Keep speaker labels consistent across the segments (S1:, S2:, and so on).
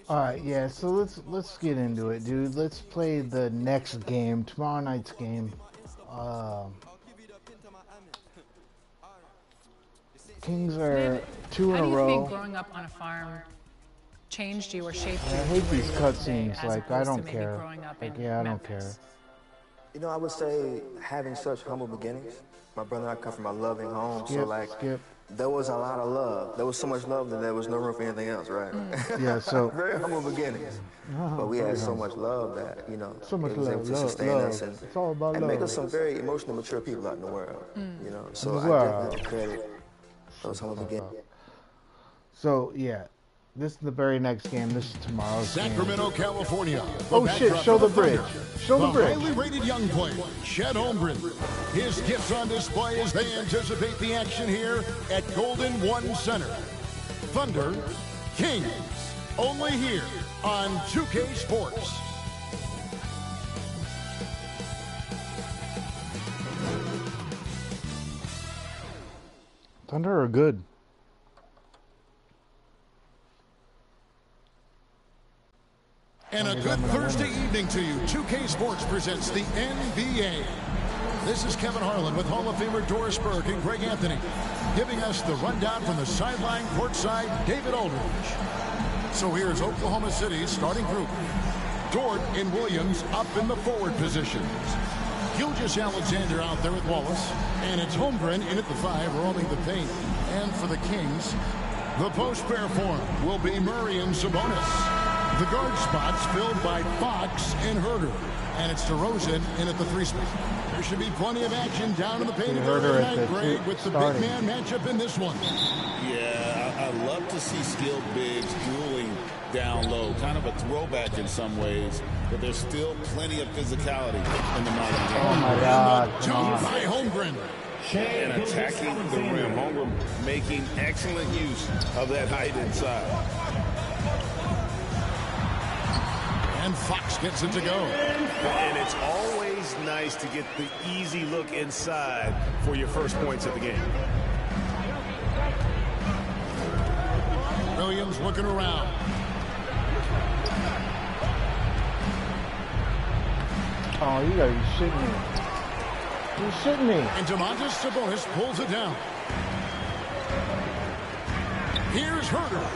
S1: All right, yeah. So let's get into it, dude. Let's play the next game, tomorrow night's game. Kings are 2 in a row.
S2: How do you think growing up on a farm changed you or shaped you?
S1: I hate these
S2: cutscenes.
S1: cutscenes. I don't care. I don't care.
S3: You know, I would say having such humble beginnings. My brother and I come from a loving home,
S1: Skip.
S3: There was a lot of love. There was so much love that there was no room for anything else, right?
S1: Yeah, so
S3: very humble beginnings. But we had so much love that, you know,
S1: so much
S3: it was able to sustain us and,
S1: it's all about love.
S3: Make us some very emotionally mature people out in the world. You know, so I definitely credit those humble beginnings.
S1: So yeah. This is the very next game. This is tomorrow's
S4: Sacramento,
S1: game.
S4: California.
S1: Oh shit, show the bridge. Show the bridge.
S4: Highly rated young player, Chet Holmgren. His gifts on display as they anticipate the action here at Golden One Center. Thunder, Kings. Only here on 2K Sports.
S1: Thunder are good.
S4: And a good Thursday evening to you. 2K Sports presents the NBA. This is Kevin Harlan with Hall of Famer Doris Burke and Greg Anthony, giving us the rundown from the sideline courtside, David Aldridge. So here's Oklahoma City's starting group. Dort and Williams up in the forward positions. Gilgeous Alexander out there with Wallace. And it's Holmgren in at the 5, roaming the paint. And for the Kings, the post pair form will be Murray and Sabonis. The guard spots filled by Fox and Herter. And it's DeRozan in at the 3 spot. There should be plenty of action down in the paint tonight, Greg, with the big man matchup in this one.
S5: Yeah, I love to see skilled bigs dueling down low. Kind of a throwback in some ways, but there's still plenty of physicality in the modern game.
S1: Oh my God.
S4: Jump by Holmgren.
S5: And attacking the rim. Holmgren making excellent use of that height inside.
S4: And Fox gets it to go.
S5: And it's always nice to get the easy look inside for your first points of the game.
S4: Williams looking around.
S1: Oh, you gotta be shitting me. You're shitting me.
S4: And Domantas Sabonis pulls it down. Here's Herter.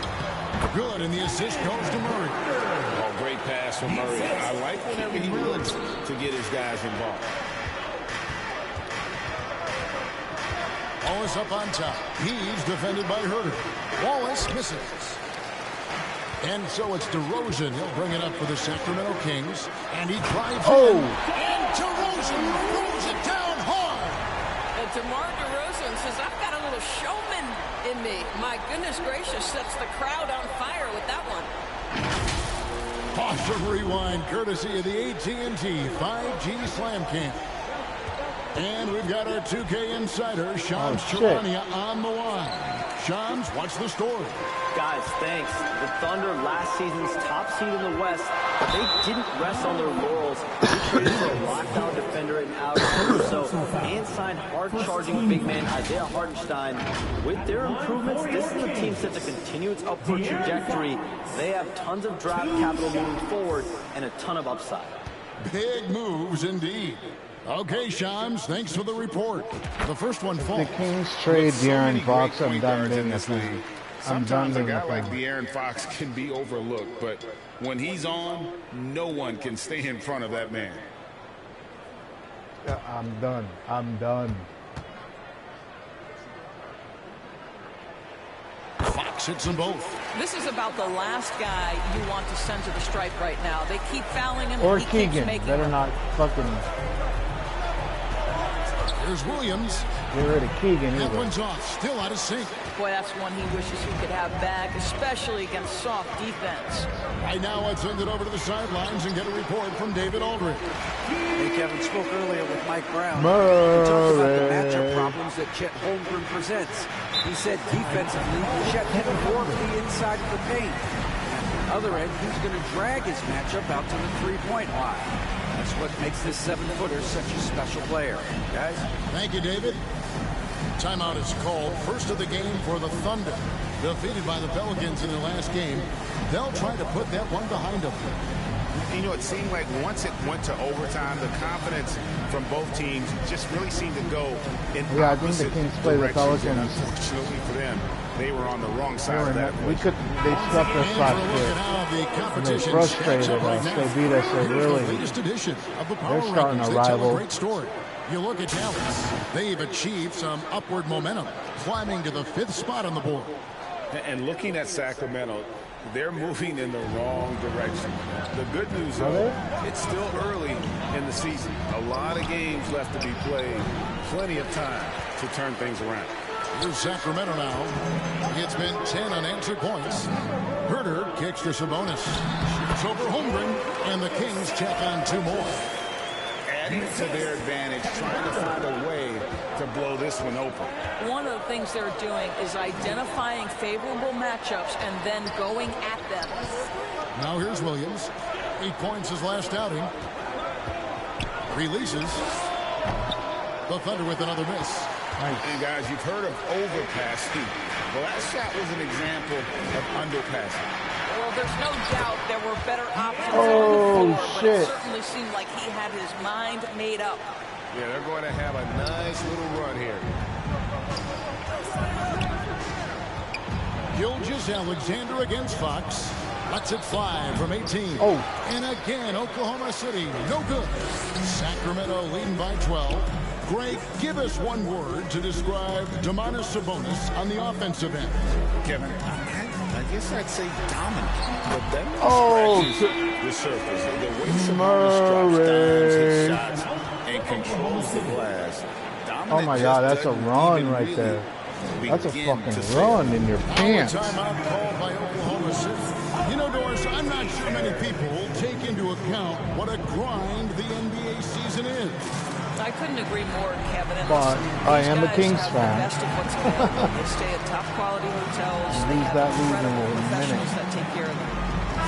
S4: Good, and the assist goes to Murray.
S5: Oh, great pass from Murray. I like whenever he looks to get his guys involved.
S4: Wallace up on top. He's defended by Herter. Wallace misses. And so it's DeRozan. He'll bring it up for the Sacramento Kings. And he drives in. And DeRozan throws it down hard.
S6: And DeMar DeRozan says, I've got a little showman in me. My goodness gracious, sets the crowd on fire with that one.
S4: Awesome rewind, courtesy of the AT&T 5G Slam Cam. And we've got our 2K insider, Shams Charania, on the line. Shams, what's the story?
S7: Guys, thanks. The Thunder, last season's top seed in the West, they didn't rest on their laurels. They traded for a lockdown defender in Alex Caruso and signed hard-charging big man Isaiah Hartenstein. With their improvements, this is a team set to continue its upward trajectory. They have tons of draft capital moving forward and a ton of upside.
S4: Big moves indeed. Okay, Shams, thanks for the report. The first one falls.
S1: The Kings trade De'Aaron Fox. I'm done being a fan.
S5: Sometimes a guy like De'Aaron Fox can be overlooked, but when he's on, no one can stay in front of that man.
S1: I'm done. I'm done.
S4: Fox hits them both.
S6: This is about the last guy you want to send to the stripe right now. They keep fouling him.
S1: Or
S6: he
S1: Keegan.
S6: Keeps making
S1: Better
S6: them.
S1: not fucking.
S4: Here's Williams.
S1: Get rid of Keegan
S4: That
S1: either.
S4: one's off. Still out of sync.
S6: Boy, that's one he wishes he could have back, especially against soft defense.
S4: Right now, let's send it over to the sidelines and get a report from David Aldridge.
S8: Hey, Kevin spoke earlier with Mike Brown.
S1: Murray.
S8: He talked about the matchup problems that Chet Holmgren presents. He said defensively, Chet can work the inside of the paint. On the other end, he's going to drag his matchup out to the three-point line. That's what makes this 7-footer such a special player. Guys?
S4: Thank you, David. Timeout is called. First of the game for the Thunder. Defeated by the Pelicans in their last game. They'll try to put that one behind them.
S5: You know, it seemed like once it went to overtime, the confidence from both teams just really seemed to go in
S1: I think the Kings play the Pelicans.
S5: Unfortunately for them, they were on the wrong side of that.
S1: They swept us last year. And they're frustrated us. They beat us. They're starting a rival.
S4: Great story. You look at Dallas. They've achieved some upward momentum, climbing to the 5th spot on the board.
S5: And looking at Sacramento, they're moving in the wrong direction. The good news is it's still early in the season. A lot of games left to be played. Plenty of time to turn things around.
S4: Here's Sacramento now. It's been 10 unanswered points. Herter kicks to Sabonis. It's over Holmgren, and the Kings check on 2 more.
S5: Adding to their advantage, trying to find a way to blow this one open.
S6: One of the things they're doing is identifying favorable matchups and then going at them.
S4: Now here's Williams. 8 points his last outing. Releases. The Thunder with another miss.
S5: Nice. And guys, you've heard of overpassing. Well, that shot was an example of underpassing.
S6: Well, there's no doubt there were better options on the floor, but it certainly seemed like he had his mind made up.
S5: Yeah, they're going to have a nice little run here.
S4: Gilgeous-Alexander against Fox. Lets it fly from 18. And again, Oklahoma City, no good. Sacramento leading by 12. Greg, give us one word to describe Domantas Sabonis on the offensive end.
S5: Kevin, I guess I'd say dominant. But that scratches the surface. The way Sabonis drops dimes, hits shots, and controls the glass.
S1: Oh my God, that's a run right there. That's a fucking run in your pants.
S4: Timeout called by Oklahoma City. You know, Doris, I'm not sure many people take into account what a grind the NBA season is.
S6: I couldn't agree more, Kevin. And
S1: but
S6: listen,
S1: I am a Kings fan.
S6: Best of what's available. They stay at top quality hotels.
S1: Leave that losing in a minute.
S6: That take care of them.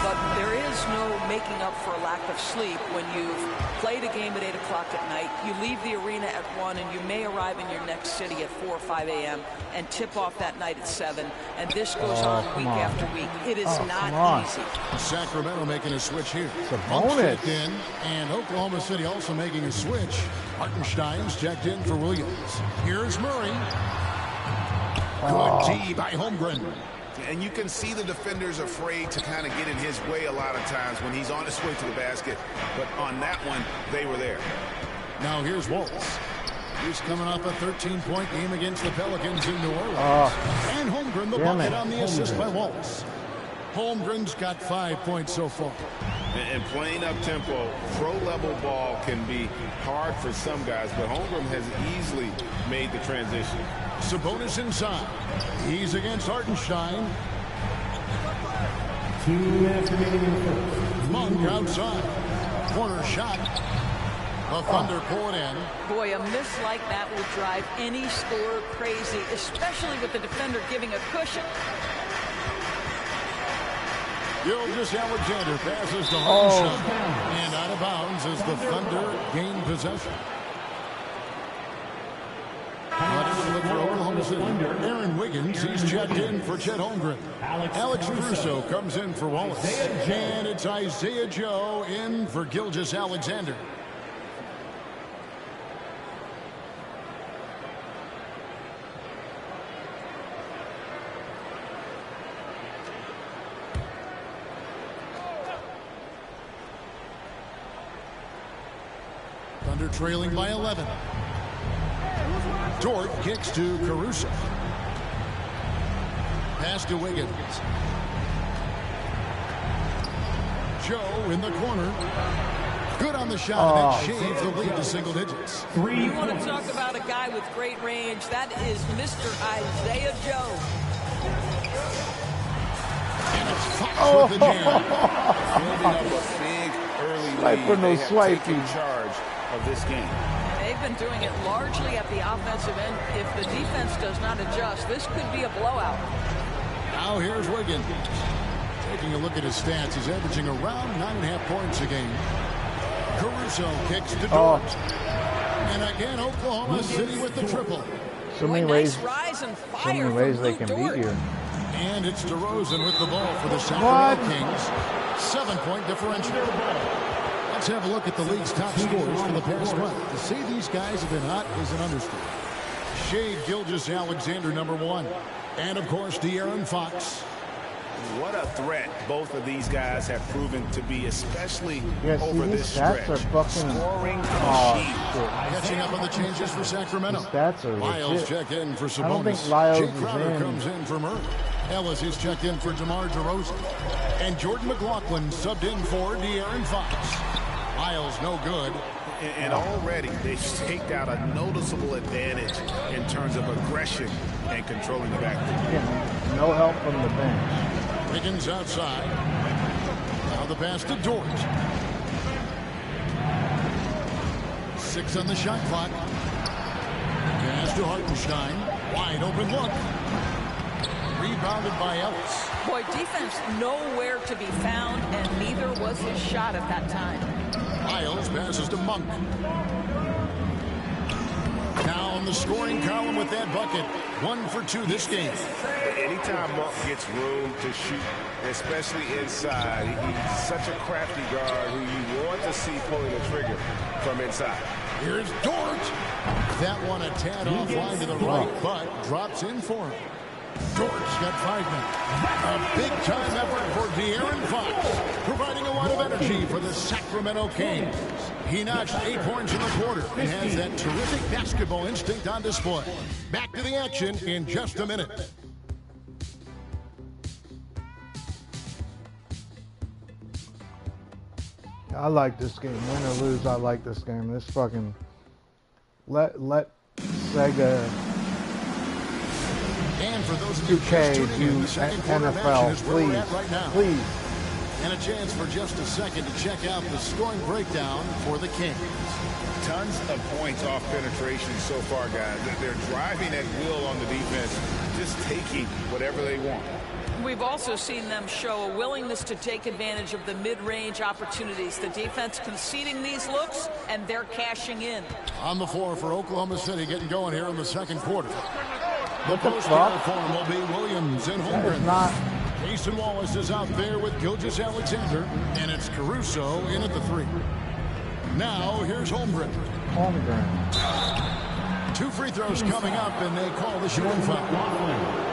S6: But there is no making up for a lack of sleep when you've played a game at 8 o'clock at night. You leave the arena at 1, and you may arrive in your next city at 4 or 5 a.m. and tip off that night at 7. And this goes on week after week. It is not easy.
S4: Sacramento making a switch here.
S1: Bonus.
S4: In, and Oklahoma City also making a switch. Hartenstein's checked in for Williams. Here's Murray. Good D by Holmgren.
S5: And you can see the defenders afraid to kind of get in his way a lot of times when he's on his way to the basket. But on that one, they were there.
S4: Now here's Waltz. He's coming off a 13-point game against the Pelicans in New Orleans. And Holmgren, the bucket on the assist by Waltz. Holmgren's got 5 points so far.
S5: And playing up-tempo, pro-level ball can be hard for some guys, but Holmgren has easily made the transition.
S4: Sabonis inside. He's against Hartenstein.
S9: 2 minutes remaining in the first.
S4: Monk outside. Corner shot. The Thunder pull it in.
S6: Boy, a miss like that will drive any scorer crazy, especially with the defender giving a cushion.
S4: Gilgeous-Alexander passes to Hartenstein. And out of bounds as the Thunder gain possession. Look for Oklahoma City. Aaron Wiggins, he's checked in for Chet Holmgren. Alex Caruso comes in for Wallace. And it's Isaiah Joe in for Gilgeous-Alexander. Thunder trailing by 11. Dort kicks to Caruso. Pass to Wiggins. Joe in the corner. Good on the shot, and it shaves the lead to single digits.
S6: You want to talk about a guy with great range? That is Mr. Isaiah Joe.
S4: And it's Fox with the jam.
S5: Building up a big early lead. They have taken charge of this game.
S6: They've been doing it largely at the offensive end. If the defense does not adjust, this could be a blowout.
S4: Now here's Wiggins. Taking a look at his stats, he's averaging around 9.5 points a game. Caruso kicks to Dort. And again, Oklahoma City with the triple.
S1: so many ways they can beat you.
S4: And it's DeRozan with the ball for the Sacramento Kings. 7-point differential. Let's have a look at the league's top scorers for the past month. To say these guys have been hot is an understatement. Shai Gilgeous-Alexander, #1. And, of course, De'Aaron Fox.
S5: What a threat both of these guys have proven to be, especially over
S1: these
S5: this
S1: stats
S5: stretch.
S1: are fucking
S5: Scoring
S4: Catching up on the changes for Sacramento.
S1: These stats are
S4: Lyles
S1: legit.
S4: check in for Sabonis.
S1: I don't think Lyles
S4: Jay
S1: is
S4: Crowder
S1: in.
S4: comes in for Murray. Ellis is checked in for DeMar DeRozan. And Jordan McLaughlin subbed in for De'Aaron Fox. Lyles no good.
S5: And already they've staked out a noticeable advantage in terms of aggression and controlling the backcourt.
S1: Yeah, no help from the bench.
S4: Wiggins outside. Now the pass to Dort. 6 on the shot clock. Pass to Hartenstein. Wide open look. Rebounded by Ellis.
S6: Boy, defense nowhere to be found, and neither was his shot at that time.
S4: Lyles passes to Monk. Now on the scoring column with that bucket. 1 for 2 this game.
S5: Anytime Monk gets room to shoot, especially inside, he's such a crafty guard who you want to see pulling the trigger from inside.
S4: Here's Dort. That one a tad offline to the right, but drops in for him. Dort's got 5 men. A big-time effort for De'Aaron Fox, providing a lot of energy for the Sacramento Kings. He notched 8 points in the quarter and has that terrific basketball instinct on display. Back to the action in just a minute.
S1: I like this game. Win or lose, I like this game. This fucking let Sega
S4: and for those of you
S1: 2K
S4: just tuning in, the
S1: do
S4: second quarter of
S1: NFL,
S4: action is where we're at right now.
S1: please.
S4: And a chance for just a second to check out the scoring breakdown for the Kings.
S5: Tons of points off penetration so far, guys. They're driving at will on the defense, just taking whatever they want.
S6: We've also seen them show a willingness to take advantage of the mid-range opportunities. The defense conceding these looks, and they're cashing in.
S4: On the floor for Oklahoma City, getting going here in the second quarter. The
S1: What the
S4: post
S1: fuck?
S4: form will be Williams and
S1: That is
S4: Holmgren.
S1: not.
S4: Jason Wallace is out there with Gilgeous-Alexander, and it's Caruso in at the 3. Now here's Holmgren. 2 free throws coming up, and they call the shooting foul.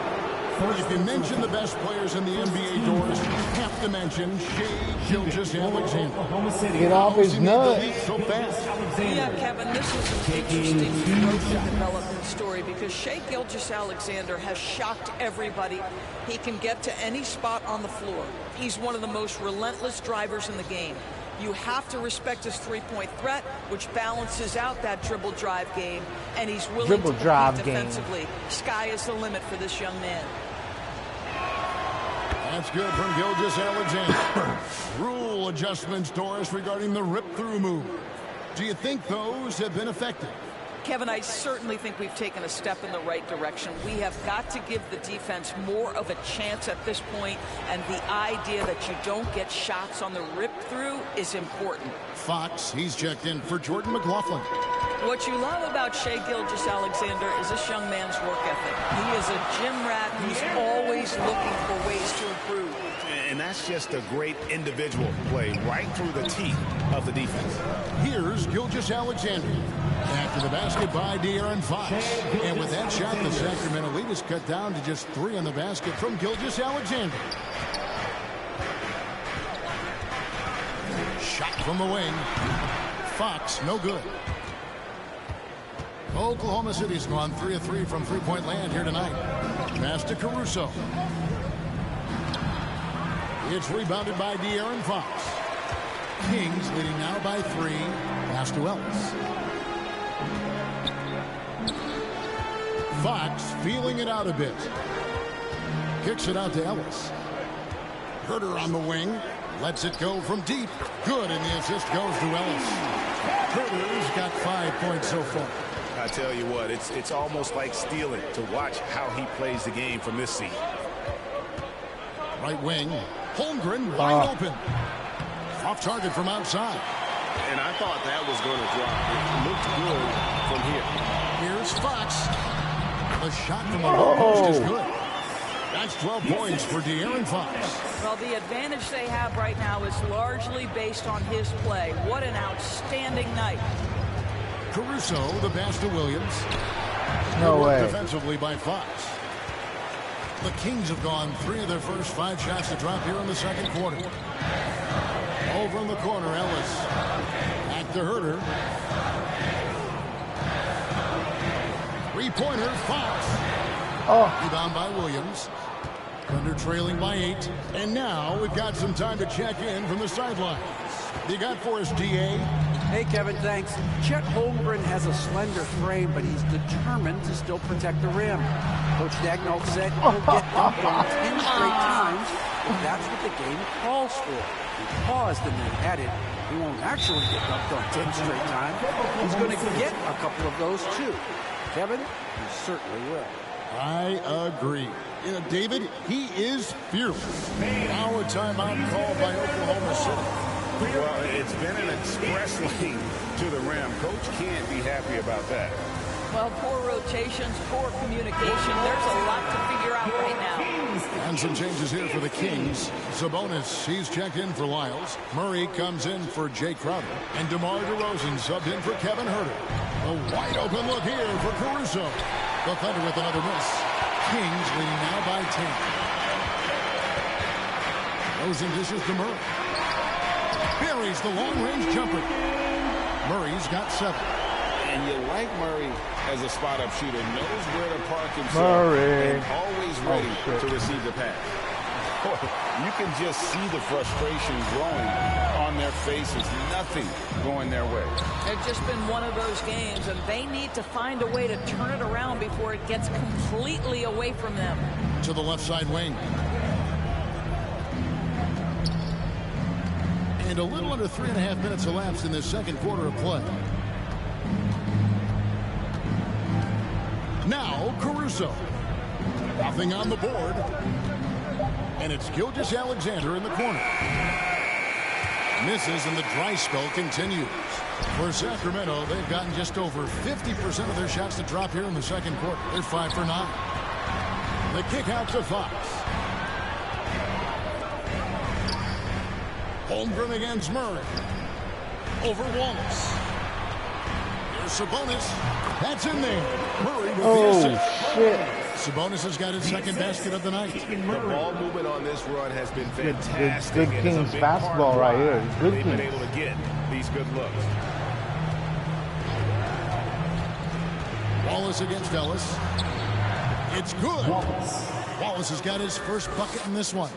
S4: If you mention the best players in the NBA doors, you have to mention Shai Gilgeous-Alexander.
S1: Get off his nuts.
S4: So fast.
S6: Yeah, Kevin, this is an interesting growth and development story because Shai Gilgeous-Alexander has shocked everybody. He can get to any spot on the floor. He's one of the most relentless drivers in the game. You have to respect his three-point threat, which balances out that dribble drive game, and he's willing
S1: Dribble
S6: to compete
S1: drive
S6: defensively. Sky is the limit for this young man.
S4: That's good from Gilgeous-Alexander. Rule adjustments, Doris, regarding the rip-through move. Do you think those have been effective?
S6: Kevin, I certainly think we've taken a step in the right direction. We have got to give the defense more of a chance at this point, and the idea that you don't get shots on the rip-through is important.
S4: Fox, he's checked in for Jordan McLaughlin.
S6: What you love about Shai Gilgeous-Alexander is this young man's work ethic. He is a gym rat who's always looking for ways to improve.
S5: And that's just a great individual play right through the teeth of the defense.
S4: Here's Gilgeous-Alexander. After the basket by De'Aaron Fox. And with that shot, the Sacramento lead is cut down to just 3 on the basket from Gilgeous-Alexander. Shot from the wing. Fox, no good. Oklahoma City's gone 3 of 3 from three-point land here tonight. Pass to Caruso. It's rebounded by De'Aaron Fox. Kings leading now by 3. Pass to Ellis. Fox feeling it out a bit. Kicks it out to Ellis. Herter on the wing. Lets it go from deep. Good, and the assist goes to Ellis. Herter's got 5 points so far.
S5: I tell you what, it's almost like stealing to watch how he plays the game from this seat.
S4: Right wing. Holmgren wide open. Off target from outside.
S5: And I thought that was going to drop. It looked good from here.
S4: Here's Fox. The shot from the low post is good. That's 12 points for De'Aaron Fox.
S6: Well, the advantage they have right now is largely based on his play. What an outstanding night.
S4: Caruso, the pass to Williams.
S1: No way.
S4: Defensively by Fox. The Kings have gone 3 of their first 5 shots to drop here in the second quarter. Over in the corner, Ellis. Back to Herter. Three-pointer, Fox. Rebound by Williams. Thunder trailing by 8. And now we've got some time to check in from the sidelines. You got for us, D.A.?
S8: Hey, Kevin, thanks. Chet Holmgren has a slender frame, but he's determined to still protect the rim. Coach Dagnall said he'll get dunked on 10 straight times if that's what the game calls for. He paused and then added, he won't actually get dunked on 10 straight times. He's going to get a couple of those, too. Kevin, he certainly will.
S4: I agree. You know, David, he is fearless. Now a timeout called by Oklahoma City.
S5: Well, it's been an express lane to the rim. Coach can't be happy about that.
S6: Well, poor rotations, poor communication. There's a lot to figure out right now.
S4: And some changes here for the Kings. Sabonis, he's checked in for Lyles. Murray comes in for Jay Crowder. And DeMar DeRozan subbed in for Kevin Herter. A wide open look here for Caruso. The Thunder with another miss. Kings leading now by 10. Rosen dishes to Murray. Buries the long-range jumper. Murray's got 7.
S5: And you like Murray as a spot-up shooter. Knows where to park himself.
S1: Murray.
S5: And always ready to receive the pass. You can just see the frustration growing on their faces. Nothing going their way.
S6: It's just been one of those games, and they need to find a way to turn it around before it gets completely away from them.
S4: To the left side wing. And a little under 3.5 minutes elapsed in this second quarter of play. Now Caruso. Nothing on the board. And it's Gilgeous-Alexander in the corner. Misses and the dry spell continues. For Sacramento, they've gotten just over 50% of their shots to drop here in the second quarter. They're 5 for 9. The kick out to Fox. Holmgren against Murray. Over Wallace. Here's Sabonis. That's in there. Murray with the assist.
S1: Shit.
S4: Sabonis has got his second basket of the night.
S5: The ball movement on this run has been fantastic.
S1: Good Kings basketball right here. Good
S5: They've
S1: Kings.
S5: been able to get these good looks.
S4: Wallace against Ellis. It's good. Wallace has got his first bucket in this one.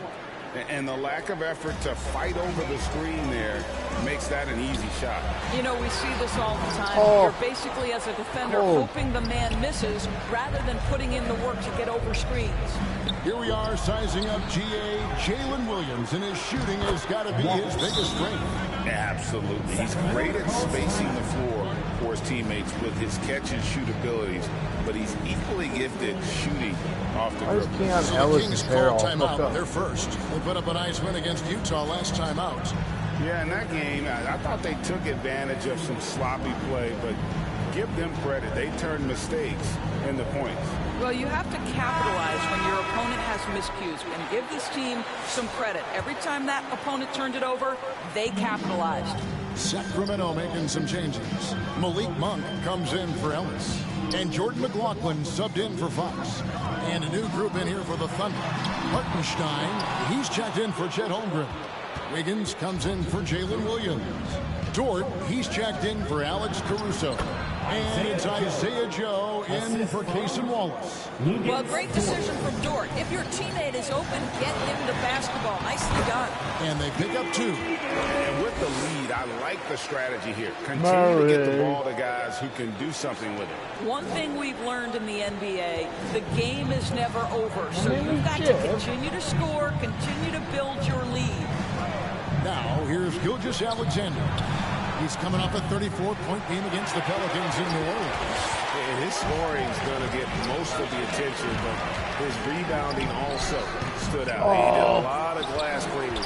S5: And the lack of effort to fight over the screen there makes that an easy shot.
S6: You know, we see this all the time. You're basically, as a defender, hoping the man misses rather than putting in the work to get over screens.
S4: Here we are sizing up GA Jalen Williams, and his shooting has got to be his biggest strength.
S5: Absolutely. He's great at spacing the floor for his teammates with his catch and shoot abilities, but he's equally gifted shooting off the
S1: Why is
S5: dribble.
S1: Keon
S4: So the
S1: Ellis'
S4: Kings
S1: hair
S4: called
S1: all
S4: timeout.
S1: fucked up?
S4: They're first. They put up a nice win against Utah last time out.
S5: Yeah, in that game, I thought they took advantage of some sloppy play, but give them credit. They turned mistakes into points.
S6: Well, you have to capitalize when your opponent has miscues, and give this team some credit. Every time that opponent turned it over, they capitalized.
S4: Sacramento making some changes. Malik Monk comes in for Ellis. And Jordan McLaughlin subbed in for Fox. And a new group in here for the Thunder. Hartenstein, he's checked in for Chet Holmgren. Wiggins comes in for Jalen Williams. Dort, he's checked in for Alex Caruso. And it's Isaiah Joe in for Cason Wallace.
S6: Well, great decision from Dort. If your teammate is open, get him the basketball. Nicely done.
S4: And they pick up 2.
S5: And with the lead, I like the strategy here. Continue to get the ball to guys who can do something with it.
S6: One thing we've learned in the NBA, the game is never over. So you've got to continue to score, continue to build your lead.
S4: Now, here's Gilgeous-Alexander. He's coming off a 34-point game against the Pelicans in New Orleans.
S5: And his scoring's going to get most of the attention, but his rebounding also stood out. He did a lot of glass cleaning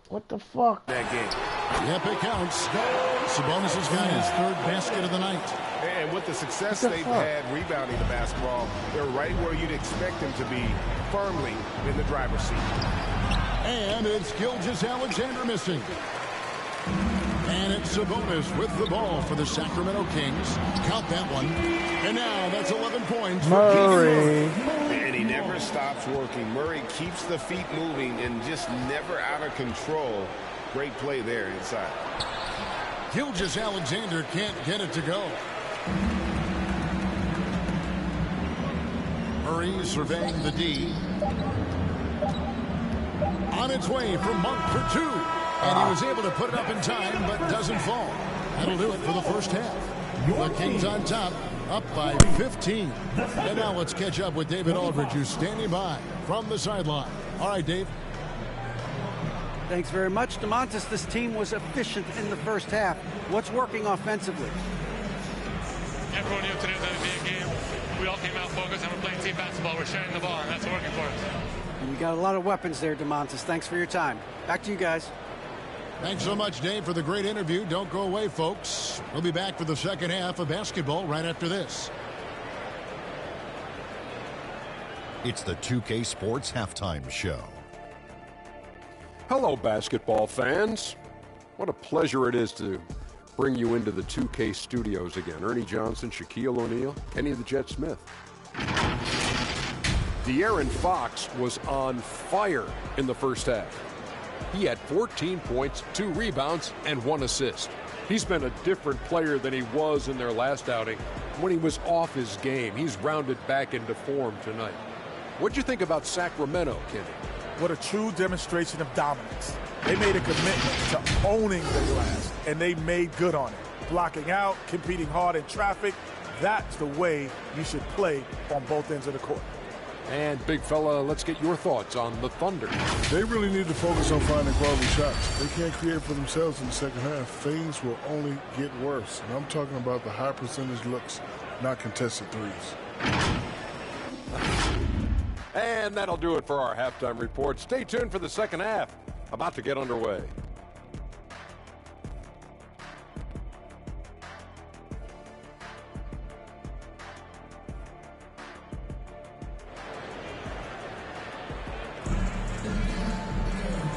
S1: What the fuck?
S5: in that game.
S4: Yep, it counts. Sabonis has got his third basket of the night.
S5: And with the success they've had rebounding the basketball, they're right where you'd expect them to be, firmly in the driver's seat.
S4: And it's Gilgeous-Alexander missing. And it's Sabonis with the ball for the Sacramento Kings. Count that one. And now that's 11 points for
S1: Murray.
S5: And he never stops working. Murray keeps the feet moving and just never out of control. Great play there inside.
S4: Gilgeous-Alexander can't get it to go. Murray surveying the D. On its way from Monk for two. And he was able to put it up in time, but doesn't fall. That'll do it for the first half. The Kings on top, up by 15. And now let's catch up with David Aldridge, who's standing by from the sideline. All right, Dave.
S8: Thanks very much, DeMontis. This team was efficient in the first half. What's working offensively?
S10: Everyone knew today was going to be a game. We all came out focused and we're playing team basketball. We're sharing the ball, and that's working for us.
S8: You got a lot of weapons there, DeMontis. Thanks for your time. Back to you guys.
S4: Thanks so much, Dave, for the great interview. Don't go away, folks. We'll be back for the second half of basketball right after this.
S11: It's the 2K Sports Halftime Show.
S12: Hello, basketball fans. What a pleasure it is to bring you into the 2K studios again. Ernie Johnson, Shaquille O'Neal, Kenny the Jet Smith. De'Aaron Fox was on fire in the first half. He had 14 points, 2 rebounds, and 1 assist. He's been a different player than he was in their last outing when he was off his game. He's rounded back into form tonight. What'd you think about Sacramento, Kenny?
S13: What a true demonstration of dominance. They made a commitment to owning the glass, and they made good on it. Blocking out, competing hard in traffic, that's the way you should play on both ends of the court.
S12: And, big fella, let's get your thoughts on the Thunder.
S14: They really need to focus on finding quality shots. They can't create for themselves in the second half. Things will only get worse. And I'm talking about the high percentage looks, not contested threes.
S12: And that'll do it for our halftime report. Stay tuned for the second half. About to get underway.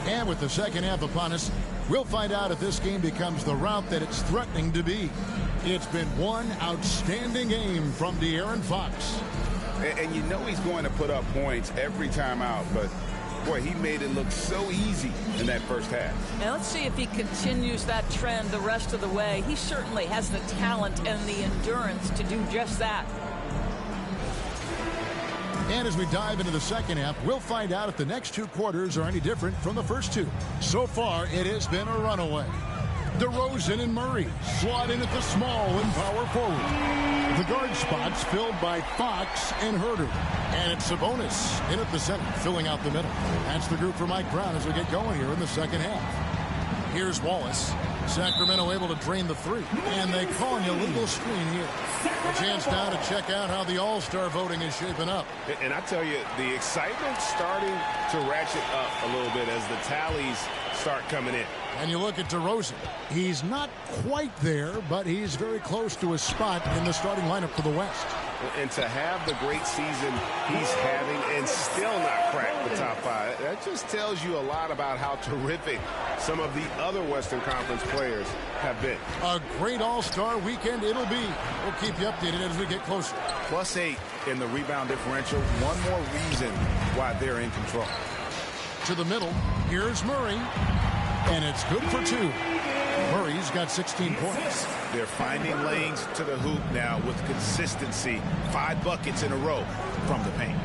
S4: And with the second half upon us, we'll find out if this game becomes the rout that it's threatening to be. It's been one outstanding game from De'Aaron Fox.
S5: And you know he's going to put up points every time out, but boy, he made it look so easy in that first half.
S6: Now let's see if he continues that trend the rest of the way. He certainly has the talent and the endurance to do just that.
S4: And as we dive into the second half, we'll find out if the next 2 quarters are any different from the first 2. So far, it has been a runaway. DeRozan and Murray slot in at the small and power forward. The guard spots filled by Fox and Herter. And it's Sabonis in at the center, filling out the middle. That's the group for Mike Brown as we get going here in the second half. Here's Wallace. Sacramento able to drain the 3. And they call an illegal screen here. A chance now to check out how the All-Star voting is shaping up.
S5: And I tell you, the excitement's starting to ratchet up a little bit as the tallies start coming in.
S4: And you look at DeRozan. He's not quite there, but he's very close to a spot in the starting lineup for the West.
S5: And to have the great season he's having and still not crack the top 5, that just tells you a lot about how terrific some of the other Western Conference players have been.
S4: A great All-Star weekend it'll be. We'll keep you updated as we get closer.
S5: +8 in the rebound differential. One more reason why they're in control.
S4: To the middle, here's Murray. And it's good for 2. Murray's got 16 points.
S5: They're finding lanes to the hoop now with consistency. 5 buckets in a row from the paint.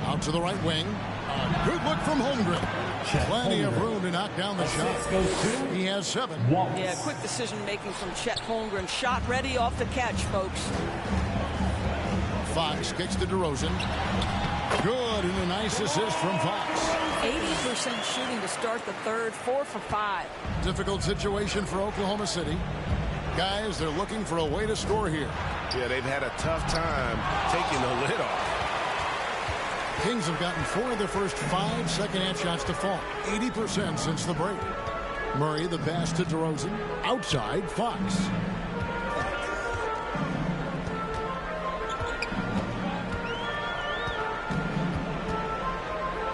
S4: Out to the right wing. A good look from Holmgren. Plenty of room to knock down the shot. He has 7.
S6: Yeah, quick decision-making from Chet Holmgren. Shot ready off the catch, folks.
S4: Fox kicks to DeRozan. Good, and a nice assist from Fox.
S6: 80% shooting to start the third, 4 for 5.
S4: Difficult situation for Oklahoma City. Guys, they're looking for a way to score here.
S5: Yeah, they've had a tough time taking the lid off.
S4: Kings have gotten 4 of their first 5 second-half shots to fall. 80% since the break. Murray, the pass to DeRozan. Outside, Fox.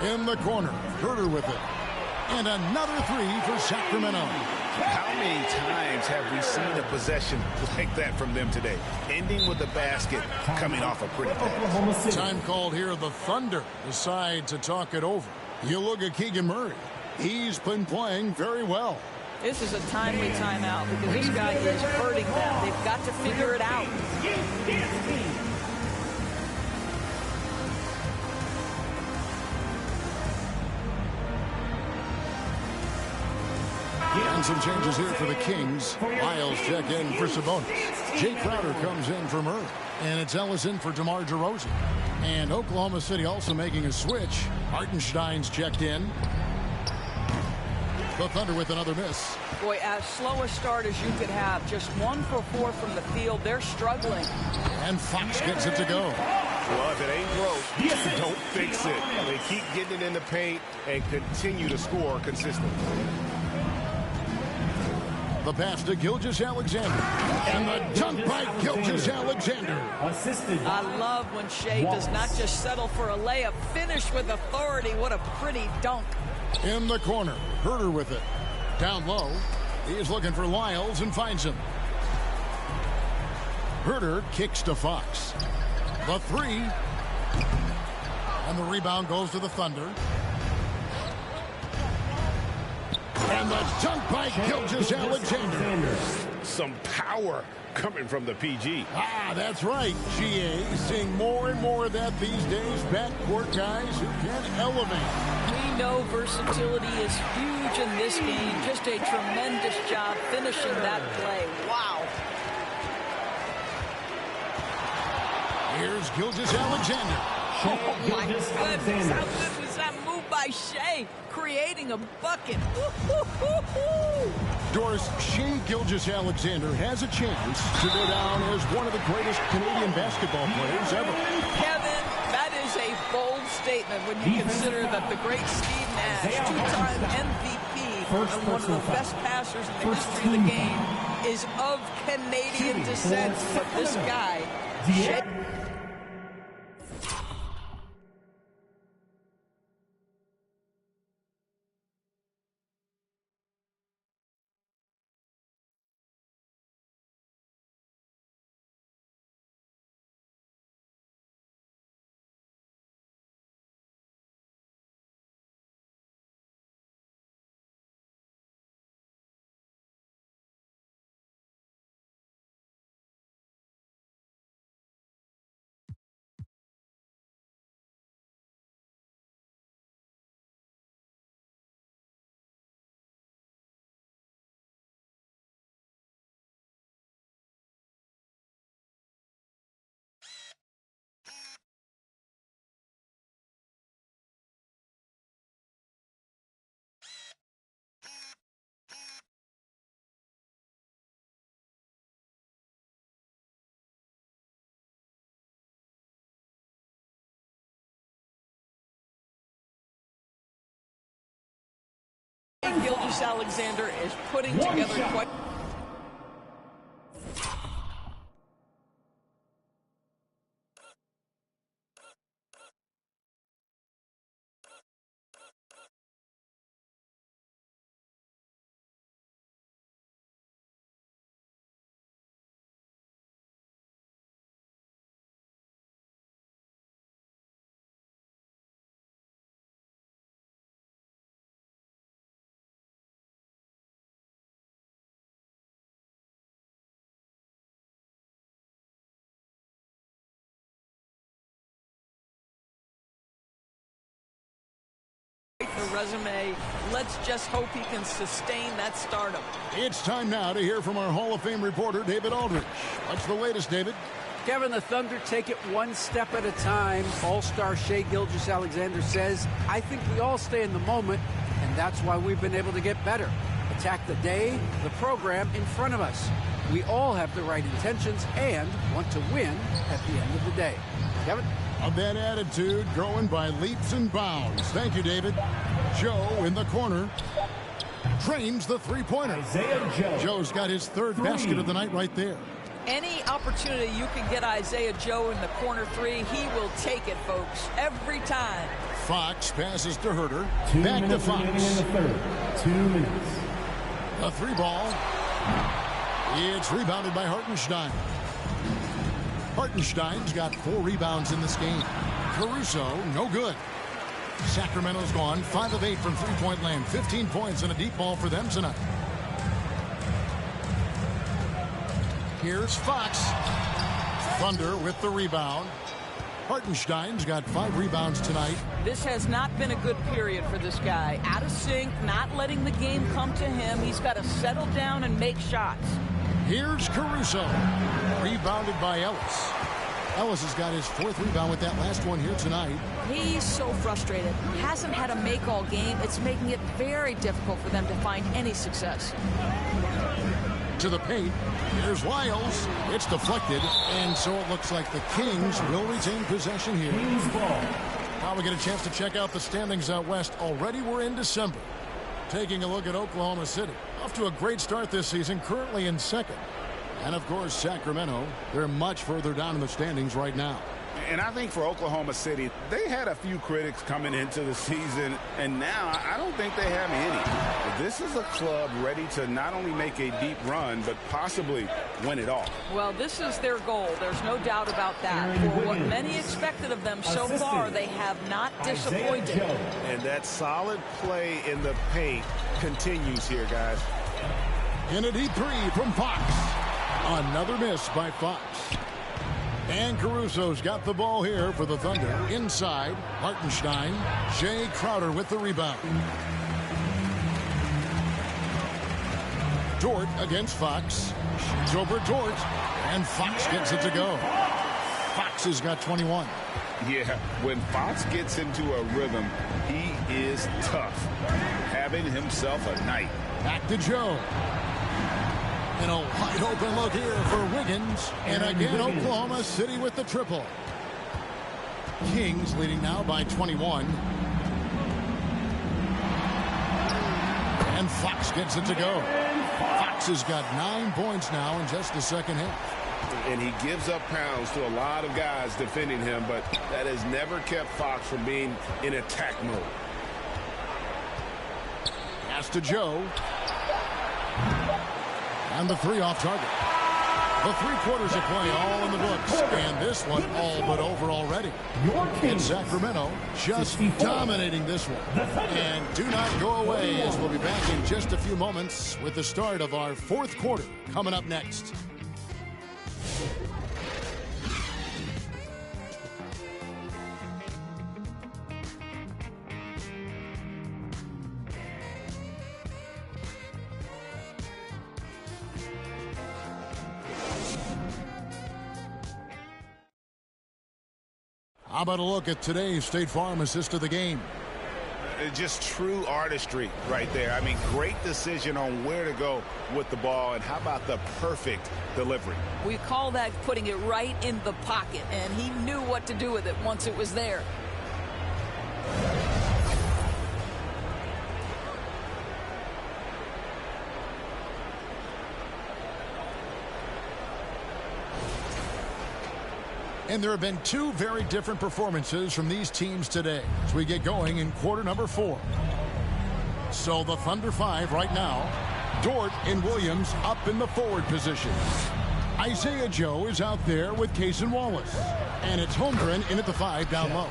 S4: In the corner, Herter with it. And another 3 for Sacramento.
S5: How many times have we seen a possession like that from them today? Ending with a basket, coming off a pretty pass.
S4: Time called here. The Thunder decide to talk it over. You look at Keegan Murray. He's been playing very well.
S6: This is a timely timeout because this guy is hurting them. They've got to figure it out.
S4: And some changes here for the Kings. Lyles check in for Sabonis. Jay Crowder comes in for Murray. And it's Ellison for DeMar DeRozan. And Oklahoma City also making a switch. Hartenstein's checked in. The Thunder with another miss.
S6: Boy, as slow a start as you could have. Just 1 for 4 from the field. They're struggling.
S4: And Fox gets it to go.
S5: Well, if it ain't broke, don't fix it. They keep getting it in the paint and continue to score consistently.
S4: The pass to Gilgeous-Alexander. And the dunk by Gilgeous-Alexander.
S6: I love when Shea does not just settle for a layup. Finish with authority. What a pretty dunk.
S4: In the corner, Herter with it. Down low, he's looking for Lyles and finds him. Herter kicks to Fox. The 3. And the rebound goes to the Thunder. And the dunk by Gilgeous-Alexander.
S5: Some power coming from the PG.
S4: Ah, that's right, GA. Seeing more and more of that these days. Backcourt guys who can elevate.
S6: We know versatility is huge in this game. Just a tremendous job finishing that play. Wow.
S4: Here's Gilgeous-Alexander.
S6: Oh, my goodness. How good was that move by Shea? Creating a bucket.
S4: Doris, Shea Gilgeous-Alexander has a chance to go down as one of the greatest Canadian basketball players ever.
S6: Kevin, that is a bold statement when you consider that the great Steve Nash, 2-time MVP, and one of the best passers in the history of the game, is of Canadian descent. But this guy, Shea... Gilgeous-Alexander is putting together quite... the resume. Let's just hope he can sustain that stardom.
S4: It's time now to hear from our Hall of Fame reporter, David Aldridge. What's the latest, David?
S8: Kevin, the Thunder take it one step at a time. All-star Shea Gilgeous-Alexander says, I think we all stay in the moment, and that's why we've been able to get better. Attack the day, the program in front of us. We all have the right intentions and want to win at the end of the day. Kevin?
S4: of that attitude growing by leaps and bounds. Thank you, David. Joe in the corner trains the three-pointer. Joe's got his third basket of the night right there.
S6: Any opportunity you can get Isaiah Joe in the corner three, he will take it, folks, every time.
S4: Fox passes to Herter. Back to Fox.
S9: 2 minutes.
S4: A three ball. It's rebounded by Hartenstein. Hartenstein's got 4 rebounds in this game. Caruso, no good. Sacramento's gone 5 of 8 from three-point land. 15 points and a deep ball for them tonight. Here's Fox. Thunder with the rebound. Hartenstein's got 5 rebounds tonight.
S6: This has not been a good period for this guy. Out of sync, not letting the game come to him. He's got to settle down and make shots.
S4: Here's Caruso. Rebounded by Ellis. Ellis has got his 4th rebound with that last one here tonight.
S6: He's so frustrated. Hasn't had a make all game. It's making it very difficult for them to find any success.
S4: To the paint. Here's Wiles. It's deflected, and so it looks like the Kings will retain possession here. Now we get a chance to check out the standings out west. Already we're in December. Taking a look at Oklahoma City. Off to a great start this season, currently in second. And of course, Sacramento, they're much further down in the standings right now.
S5: And I think for Oklahoma City, they had a few critics coming into the season, and now I don't think they have any. This is a club ready to not only make a deep run, but possibly win it all.
S6: Well, this is their goal. There's no doubt about that. For what many expected of them so far, they have not disappointed.
S5: And that solid play in the paint continues here, guys.
S4: In a deep three from Fox. Another miss by Fox. And Caruso's got the ball here for the Thunder. Inside, Hartenstein. Jay Crowder with the rebound. Dort against Fox. Shoots over Dort. And Fox gets it to go. Fox has got 21.
S5: Yeah, when Fox gets into a rhythm, he is tough. Having himself a night.
S4: Back to Joe. And a wide open look here for Wiggins. And again, Oklahoma City with the triple. Kings leading now by 21. And Fox gets it to go. Fox has got 9 points now in just the second half.
S5: And he gives up pounds to a lot of guys defending him, but that has never kept Fox from being in attack mode.
S4: Pass to Joe. And the 3 off target. The 3 quarters of play all in the books. And this one all but over already. And Sacramento just dominating this one. And do not go away, as we'll be back in just a few moments with the start of our 4th quarter coming up next. How about a look at today's State Farm assist of the game?
S5: Just true artistry right there. I mean, great decision on where to go with the ball, and how about the perfect delivery?
S6: We call that putting it right in the pocket, and he knew what to do with it once it was there.
S4: And there have been 2 very different performances from these teams today as we get going in quarter number 4. So the Thunder 5 right now. Dort and Williams up in the forward position. Isaiah Joe is out there with Case and Wallace. And it's Holmgren in at the 5 down low.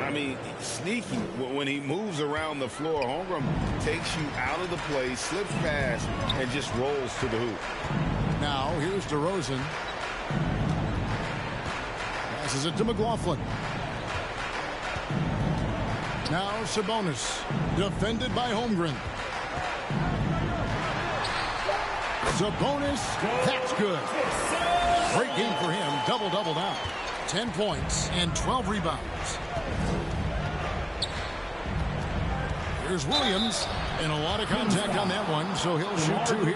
S5: I mean, sneaky. When he moves around the floor, Holmgren takes you out of the play, slips past, and just rolls to the hoop.
S4: Now here's DeRozan. Passes it to McLaughlin. Now Sabonis. Defended by Holmgren. Sabonis. That's good. Great game for him. Double-double now. 10 points and 12 rebounds. Here's Williams, and a lot of contact on that one, so he'll shoot 2 here.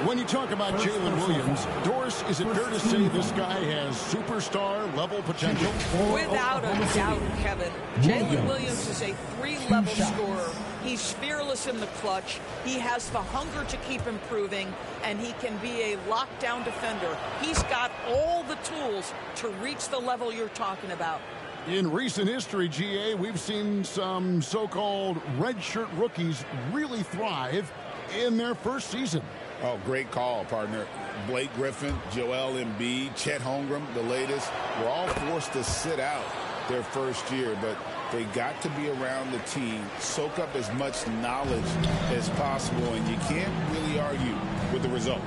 S4: When you talk about Jalen Williams, Doris, is it fair to say this guy has superstar-level potential?
S6: Without a doubt, Kevin. Jalen Williams is a 3-level scorer. He's fearless in the clutch. He has the hunger to keep improving, and he can be a lockdown defender. He's got all the tools to reach the level you're talking about.
S4: In recent history, GA, we've seen some so-called redshirt rookies really thrive in their first season.
S5: Oh, great call, partner. Blake Griffin, Joel Embiid, Chet Holmgren, the latest, were all forced to sit out their first year, but they got to be around the team, soak up as much knowledge as possible, and you can't really argue with the results.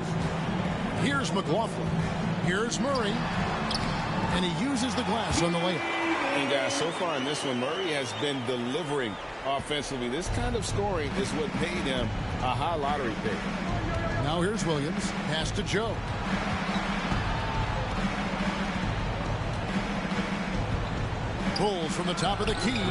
S4: Here's McLaughlin. Here's Murray. And he uses the glass on the layup.
S5: And guys, so far in this one, Murray has been delivering offensively. This kind of scoring is what paid him a high lottery pick.
S4: Now here's Williams. Pass to Joe. Pulls from the top of the key.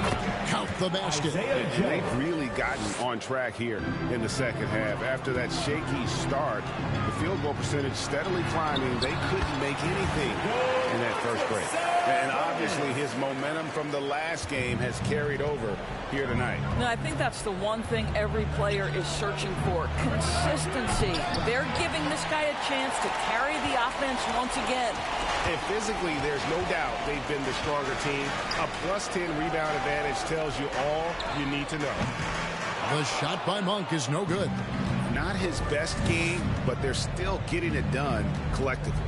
S4: Count the basket.
S5: And they've really gotten on track here in the second half. After that shaky start, the field goal percentage steadily climbing. They couldn't make anything in that first break. And obviously his momentum from the last game has carried over here tonight.
S6: No, I think that's the one thing every player is searching for. Consistency. They're giving this guy a chance to carry the offense once again.
S5: And physically, there's no doubt they've been the stronger team. A +10 rebound advantage tells you all you need to know.
S4: The shot by Monk is no good.
S5: Not his best game, but they're still getting it done collectively.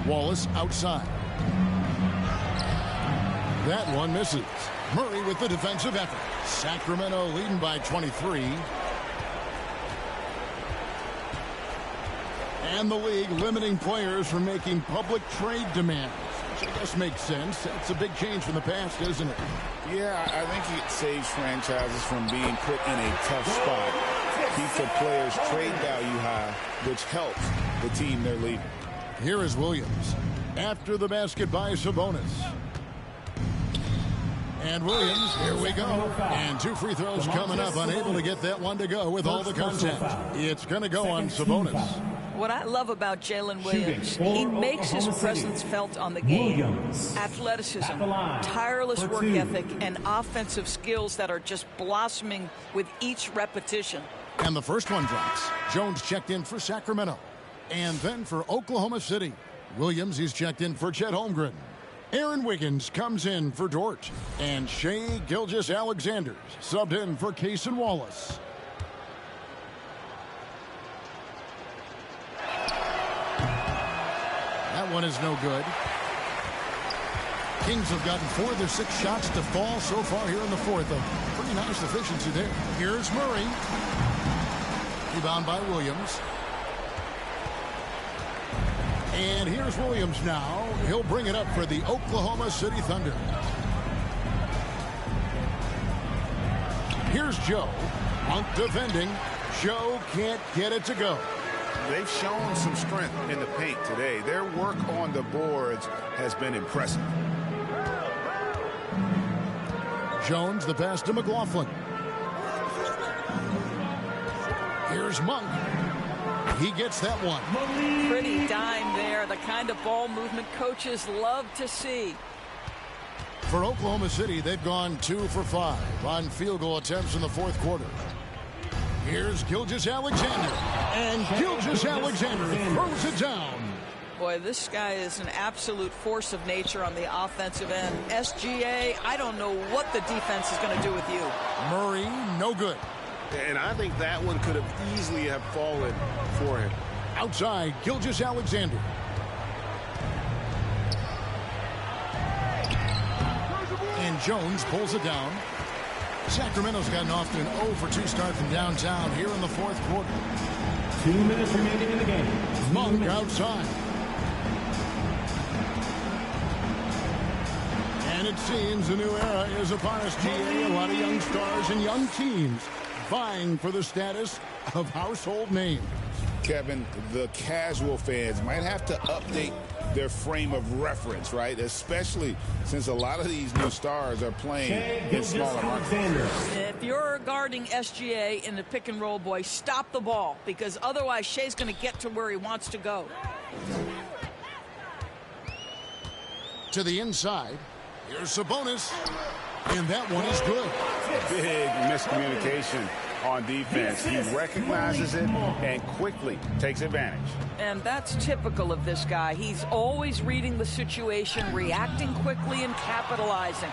S4: Wallace outside. That one misses. Murray with the defensive effort. Sacramento leading by 23. And the league limiting players from making public trade demands, which I guess makes sense. It's a big change from the past, isn't it?
S5: Yeah, I think it saves franchises from being put in a tough spot. Keeps the players' trade value high, which helps the team they're leaving.
S4: Here is Williams. After the basket by Sabonis. And Williams, here we go. And 2 free throws coming up, unable to get that one to go with all the contact. It's going to go on Sabonis.
S6: What I love about Jalen Williams, he makes his presence felt on the game. Athleticism, tireless work ethic, and offensive skills that are just blossoming with each repetition.
S4: And the first one drops. Jones checked in for Sacramento. And then for Oklahoma City, Williams, he's checked in for Chet Holmgren. Aaron Wiggins comes in for Dort. And Shai Gilgeous-Alexander subbed in for Cason Wallace. That one is no good. Kings have gotten 4 of their 6 shots to fall so far here in the fourth. A pretty nice efficiency there. Here's Murray. Rebound by Williams. And here's Williams now. He'll bring it up for the Oklahoma City Thunder. Here's Joe. Monk defending. Joe can't get it to go.
S5: They've shown some strength in the paint today. Their work on the boards has been impressive.
S4: Jones, the pass to McLaughlin. Here's Monk. He gets that one.
S6: Pretty dime there. The kind of ball movement coaches love to see.
S4: For Oklahoma City, they've gone 2 for 5 on field goal attempts in the fourth quarter. Here's Gilgeous-Alexander. And Gilgeous-Alexander throws it down.
S6: Boy, this guy is an absolute force of nature on the offensive end. SGA, I don't know what the defense is going to do with you.
S4: Murray, no good.
S5: And I think that one could have easily have fallen for him.
S4: Outside, Gilgeous-Alexander. And Jones pulls it down. Sacramento's gotten off to an 0 for 2 start from downtown here in the fourth quarter.
S9: 2 minutes remaining in the game.
S4: Monk outside. And it seems a new era is upon us, GA. A lot of young stars and young teams vying for the status of household names.
S5: Kevin, the casual fans might have to update their frame of reference, right? Especially since a lot of these new stars are playing in smaller markets.
S6: If you're guarding SGA in the pick and roll, boy, stop the ball, because otherwise Shea's going to get to where he wants to go.
S4: To the inside. Here's Sabonis. And that one is good.
S5: Big miscommunication on defense. He recognizes it and quickly takes advantage.
S6: And that's typical of this guy. He's always reading the situation, reacting quickly, and capitalizing.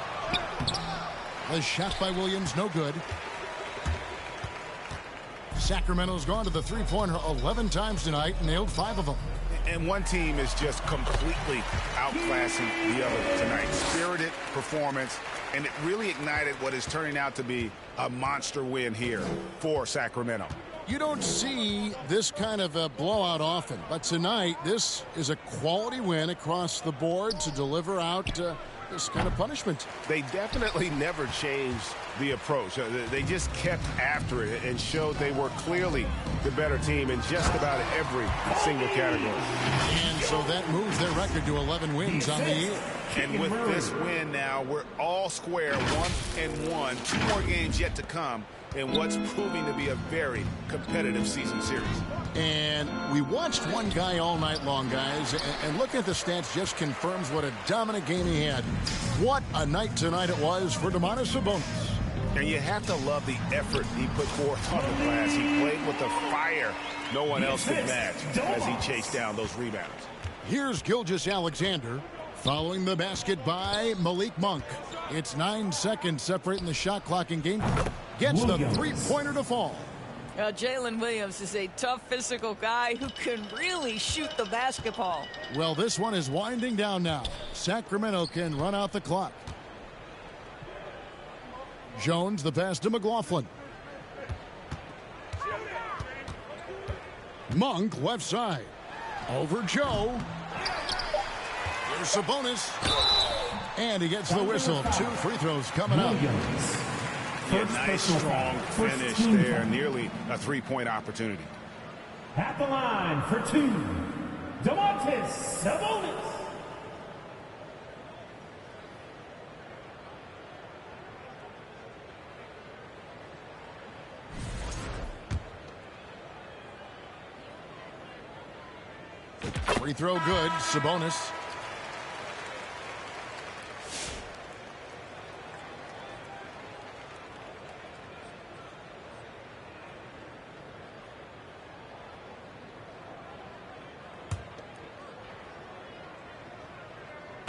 S4: The shot by Williams, no good. Sacramento's gone to the three-pointer 11 times tonight, nailed 5 of them.
S5: And one team is just completely outclassing the other tonight. Spirited performance, and it really ignited what is turning out to be a monster win here for Sacramento.
S4: You don't see this kind of a blowout often, but tonight this is a quality win across the board to deliver out this kind of punishment.
S5: They definitely never changed the approach. They just kept after it and showed they were clearly the better team in just about every single category.
S4: And so that moves their record to 11 wins on the year.
S5: And with this win now, we're all square, 1-1. 2 more games yet to come in what's proving to be a very competitive season series.
S4: And we watched one guy all night long, guys, and looking at the stats just confirms what a dominant game he had. What a night tonight it was for Domantas Sabonis.
S5: And you have to love the effort he put forth on the glass. He played with a fire no one else could match as he chased down those rebounds.
S4: Here's Gilgeous-Alexander following the basket by Malik Monk. It's 9 seconds separating the shot clock in game. Gets the three-pointer to fall.
S6: Jalen Williams is a tough physical guy who can really shoot the basketball.
S4: Well, this one is winding down now. Sacramento can run out the clock. Jones, the pass to McLaughlin. Monk, left side. Over Joe. Here's Sabonis. And he gets the whistle. 2 free throws coming up.
S5: Yeah, nice, strong finish there. Nearly a three-point opportunity.
S9: At the line for 2, Domantas Sabonis.
S4: Free throw good. Sabonis.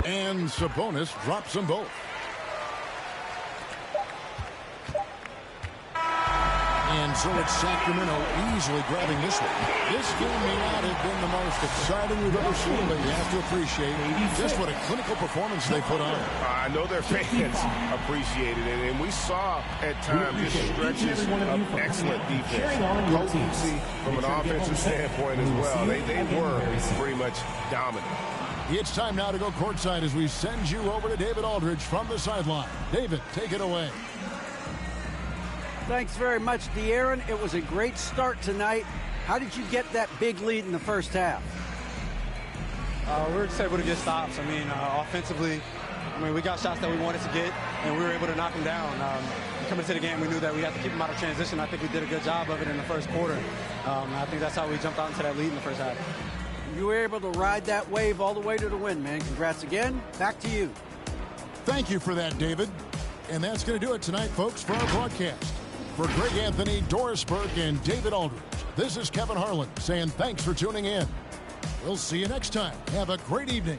S4: And Sabonis drops them both. And so it's Sacramento easily grabbing this one. This game may not have been the most exciting we've ever seen, but you have to appreciate just what a clinical performance they put on.
S5: I know their fans appreciated it, and we saw at times just stretches of excellent defense. Potency from an offensive standpoint as well. They were pretty much dominant.
S4: It's time now to go courtside as we send you over to David Aldridge from the sideline. David, take it away.
S8: Thanks very much, De'Aaron. It was a great start tonight. How did you get that big lead in the first half?
S15: We were just able to get stops. Offensively, we got shots that we wanted to get, and we were able to knock them down. Coming to the game, we knew that we had to keep them out of transition. I think we did a good job of it in the first quarter. I think that's how we jumped out into that lead in the first half.
S8: You were able to ride that wave all the way to the win, man. Congrats again. Back to you.
S4: Thank you for that, David. And that's going to do it tonight, folks, for our broadcast. For Greg Anthony, Doris Burke, and David Aldridge, this is Kevin Harlan saying thanks for tuning in. We'll see you next time. Have a great evening.